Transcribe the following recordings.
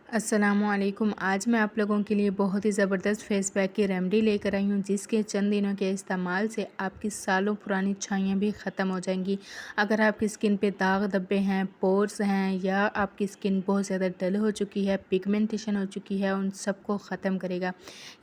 अस्सलामुअलैकुम। आज मैं आप लोगों के लिए बहुत ही ज़बरदस्त फेस पैक की रेमेडी लेकर आई हूँ, जिसके चंद दिनों के इस्तेमाल से आपकी सालों पुरानी छाइयाँ भी ख़त्म हो जाएंगी। अगर आपकी स्किन पे दाग धब्बे हैं, पोर्स हैं, या आपकी स्किन बहुत ज़्यादा डल हो चुकी है, पिगमेंटेशन हो चुकी है, उन सबको ख़त्म करेगा।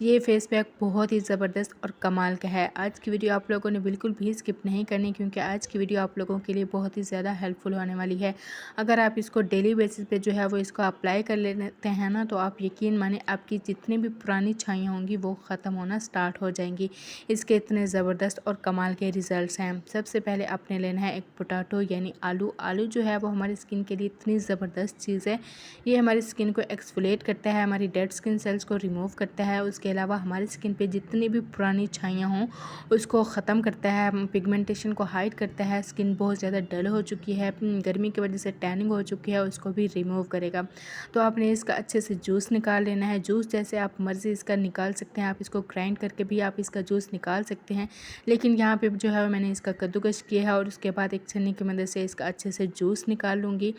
ये फेस पैक बहुत ही ज़बरदस्त और कमाल का है। आज की वीडियो आप लोगों ने बिल्कुल भी स्किप नहीं करनी, क्योंकि आज की वीडियो आप लोगों के लिए बहुत ही ज़्यादा हेल्पफुल होने वाली है। अगर आप इसको डेली बेसिस पे जो है वो इसको अप्लाई कर लेते हैं ना, तो आप यकीन माने आपकी जितनी भी पुरानी छाइयाँ होंगी वो ख़त्म होना स्टार्ट हो जाएंगी। इसके इतने ज़बरदस्त और कमाल के रिजल्ट्स हैं। सबसे पहले आपने लेना है एक पोटैटो यानी आलू। आलू जो है वो हमारी स्किन के लिए इतनी ज़बरदस्त चीज़ है। ये हमारी स्किन को एक्सफोलिएट करता है, हमारी डेड स्किन सेल्स को रिमूव करता है। उसके अलावा हमारी स्किन पे जितनी भी पुरानी छाइयाँ हों उसको ख़त्म करता है, पिगमेंटेशन को हाइड करता है। स्किन बहुत ज़्यादा डल हो चुकी है, गर्मी की वजह से टैनिंग हो चुकी है, उसको भी रिमूव करेगा। तो आपने इसका अच्छे से जूस निकाल लेना है। जूस जैसे आप मर्ज़ी इसका निकाल सकते हैं, आप इसको ग्राइंड करके भी आप इसका जूस निकाल सकते हैं, लेकिन यहाँ पे जो है मैंने इसका कद्दूकस किया है और उसके बाद एक छन्नी की मदद से इसका अच्छे से जूस निकाल लूँगी।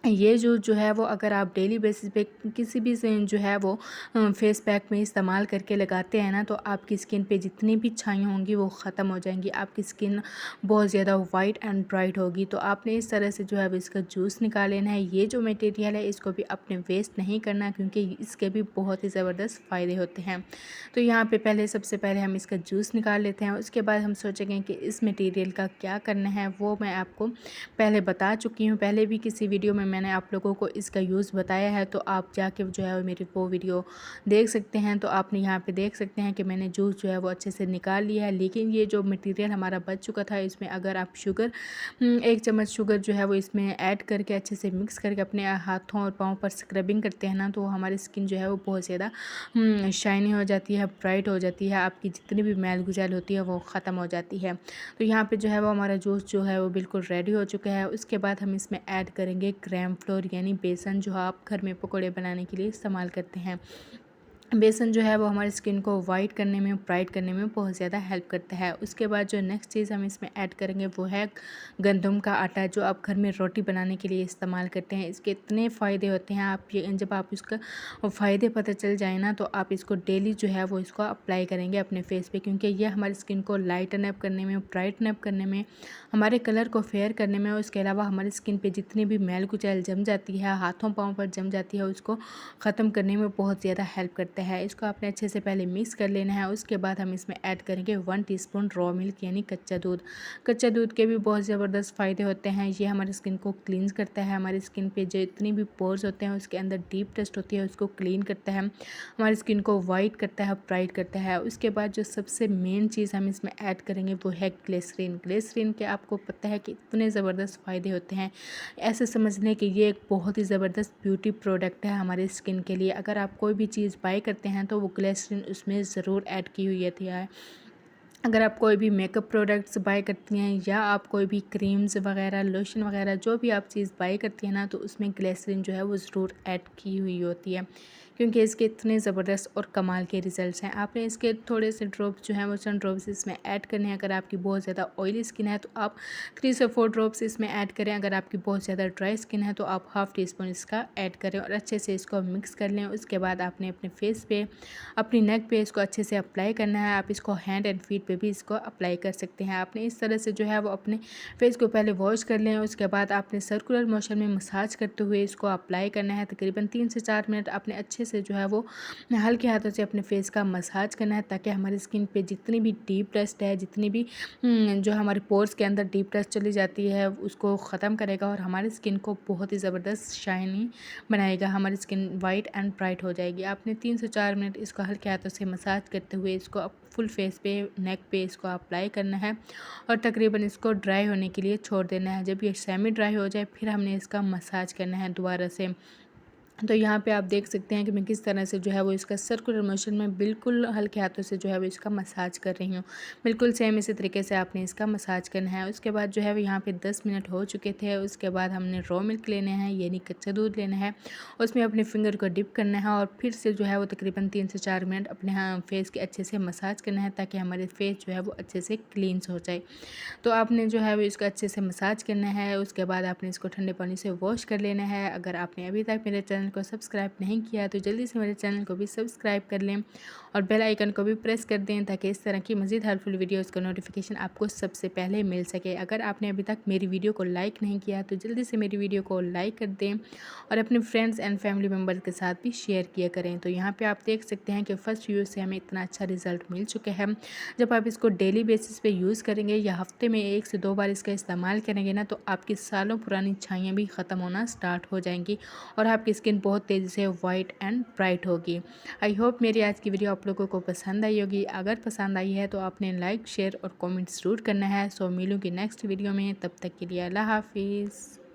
ये जूस जो है वो अगर आप डेली बेसिस पे किसी भी से जो है वो फेस पैक में इस्तेमाल करके लगाते हैं ना, तो आपकी स्किन पे जितनी भी छाइयाँ होंगी वो ख़त्म हो जाएंगी। आपकी स्किन बहुत ज़्यादा वाइट एंड ब्राइट होगी। तो आपने इस तरह से जो है वो इसका जूस निकाल लेना है। ये जो मटेरियल है इसको भी आपने वेस्ट नहीं करना, क्योंकि इसके भी बहुत ही ज़बरदस्त फ़ायदे होते हैं। तो यहाँ पे पहले सबसे पहले हम इसका जूस निकाल लेते हैं। उसके बाद हम सोचेंगे कि इस मटेरियल का क्या करना है, वो मैं आपको पहले बता चुकी हूँ। पहले भी किसी वीडियो में मैंने आप लोगों को इसका यूज़ बताया है, तो आप जाके जो है मेरी वो वीडियो देख सकते हैं। तो आपने यहाँ पे देख सकते हैं कि मैंने जूस जो है वो अच्छे से निकाल लिया है। लेकिन ये जो मटेरियल हमारा बच चुका था, इसमें अगर आप शुगर 1 चम्मच शुगर जो है वो इसमें ऐड करके अच्छे से मिक्स करके अपने हाथों और पाँव पर स्क्रबिंग करते हैं ना, तो हमारी स्किन जो है वो बहुत ज़्यादा शाइनी हो जाती है, ब्राइट हो जाती है। आपकी जितनी भी मैल गुजाल होती है वो ख़त्म हो जाती है। तो यहाँ पे जो है वो हमारा जूस जो है वो बिल्कुल रेडी हो चुका है। उसके बाद हम इसमें ऐड करेंगे ग्राम फ्लोर यानी बेसन, जो आप घर में पकौड़े बनाने के लिए इस्तेमाल करते हैं। बेसन जो है वो हमारी स्किन को वाइट करने में, ब्राइट करने में बहुत ज़्यादा हेल्प करता है। उसके बाद जो नेक्स्ट चीज़ हम इसमें ऐड करेंगे वो है गंदम का आटा, जो आप घर में रोटी बनाने के लिए इस्तेमाल करते हैं। इसके इतने फ़ायदे होते हैं, आप ये जब आप इसका फ़ायदे पता चल जाए ना, तो आप इसको डेली जो है वो इसको अप्लाई करेंगे अपने फेस पे, क्योंकि ये हमारी स्किन को लाइटन अप करने में, ब्राइटन अप करने में, हमारे कलर को फेयर करने में, उसके अलावा हमारी स्किन पे जितनी भी मैल कुचैल जम जाती है, हाथों पाँव पर जम जाती है, उसको ख़त्म करने में बहुत ज़्यादा हेल्प करता है। इसको आपने अच्छे से पहले मिक्स कर लेना है। उसके बाद हम इसमें ऐड करेंगे 1 टीस्पून रॉ मिल्क यानी कच्चा दूध। कच्चा दूध के भी बहुत ज़बरदस्त फ़ायदे होते हैं। ये हमारी स्किन को क्लींस करता है, हमारी स्किन पे जो इतनी भी पोर्स होते हैं उसके अंदर डीप डस्ट होती है उसको क्लीन करता है, हमारी स्किन को वाइट करता है, ब्राइट करता है। उसके बाद जो सबसे मेन चीज़ हम इसमें ऐड करेंगे वो है ग्लिसरीन। ग्लिसरीन के आपको पता है कि इतने ज़बरदस्त फ़ायदे होते हैं, ऐसे समझ लें कि ये एक बहुत ही ज़बरदस्त ब्यूटी प्रोडक्ट है हमारी स्किन के लिए। अगर आप कोई भी चीज़ बाय करते हैं तो वो ग्लिसरीन उसमें ज़रूर ऐड की हुई होती है। अगर आप कोई भी मेकअप प्रोडक्ट्स बाय करती हैं, या आप कोई भी क्रीम्स वगैरह, लोशन वगैरह, जो भी आप चीज़ बाय करती हैं ना, तो उसमें ग्लिसरीन जो है वो ज़रूर ऐड की हुई होती है, क्योंकि इसके इतने ज़बरदस्त और कमाल के रिजल्ट्स हैं। आपने इसके थोड़े से ड्रॉप्स जो हैं वो सन ड्रॉप्स इसमें ऐड करने हैं। अगर आपकी बहुत ज़्यादा ऑयली स्किन है तो आप 3 से 4 ड्रॉप्स इसमें ऐड करें। अगर आपकी बहुत ज़्यादा ड्राई स्किन है तो आप हाफ़ टी स्पून इसका ऐड करें और अच्छे से इसको मिक्स कर लें। उसके बाद आपने अपने फेस पे, अपनी नेक पे इसको अच्छे से अप्लाई करना है। आप इसको हैंड एंड फीट पे भी इसको अप्लाई कर सकते हैं। आपने इस तरह से जो है वो अपने फेस को पहले वॉश कर लें। उसके बाद आपने सर्कुलर मोशन में मसाज करते हुए इसको अप्लाई करना है। तकरीबन 3 से 4 मिनट आपने अच्छे से जो है वो हल्के हाथों से अपने फेस का मसाज करना है, ताकि हमारी स्किन पे जितनी भी डीप डस्ट है, जितनी भी जो हमारे पोर्स के अंदर डीप डस्ट चली जाती है, उसको ख़त्म करेगा और हमारी स्किन को बहुत ही ज़बरदस्त शाइनी बनाएगा। हमारी स्किन वाइट एंड ब्राइट हो जाएगी। आपने 3 से 4 मिनट इसको हल्के हाथों से मसाज करते हुए इसको फुल फेस पे, नेक पे इसको अप्लाई करना है और तकरीबन इसको ड्राई होने के लिए छोड़ देना है। जब ये सेमी ड्राई हो जाए फिर हमने इसका मसाज करना है दोबारा से। तो यहाँ पे आप देख सकते हैं कि मैं किस तरह से जो है वो इसका सर्कुलर मोशन में बिल्कुल हल्के हाथों से जो है वो इसका मसाज कर रही हूँ। बिल्कुल सेम इसी तरीके से आपने इसका मसाज करना है। उसके बाद जो है वो यहाँ पे 10 मिनट हो चुके थे। उसके बाद हमने रॉ मिल्क लेना है यानी कच्चा दूध लेना है, उसमें अपने फिंगर को डिप करना है और फिर से जो है वो तकरीबन 3 से 4 मिनट अपने फेस के अच्छे से मसाज करना है, ताकि हमारे फेस जो है वो अच्छे से क्लींस हो जाए। तो आपने जो है वो इसको अच्छे से मसाज करना है। उसके बाद आपने इसको ठंडे पानी से वॉश कर लेना है। अगर आपने अभी तक मेरे चैनल चैनल को सब्सक्राइब नहीं किया तो जल्दी से मेरे चैनल को भी सब्सक्राइब कर लें और बेल आइकन को भी प्रेस कर दें ताकि इस तरह की मज़ीद हेल्पफुल वीडियोज़ का नोटिफिकेशन आपको सबसे पहले मिल सके। अगर आपने अभी तक मेरी वीडियो को लाइक नहीं किया तो जल्दी से मेरी वीडियो को लाइक कर दें और अपने फ्रेंड्स एंड फैमिली मेम्बर्स के साथ भी शेयर किया करें। तो यहाँ पे आप देख सकते हैं कि फ़र्स्ट यूज़ से हमें इतना अच्छा रिज़ल्ट मिल चुका है। जब आप इसको डेली बेसिस पे यूज़ करेंगे या हफ्ते में 1 से 2 बार इसका इस्तेमाल करेंगे ना तो आपकी सालों पुरानी छाइयाँ भी ख़त्म होना स्टार्ट हो जाएंगी और आपकी स्किन बहुत तेज़ी से वाइट एंड ब्राइट होगी। आई होप मेरी आज की वीडियो आप लोगों को पसंद आई होगी। अगर पसंद आई है तो आपने लाइक शेयर और कॉमेंट ज़रूर करना है। सो मिलूँगी नेक्स्ट वीडियो में, तब तक के लिए अल्लाह हाफिज़।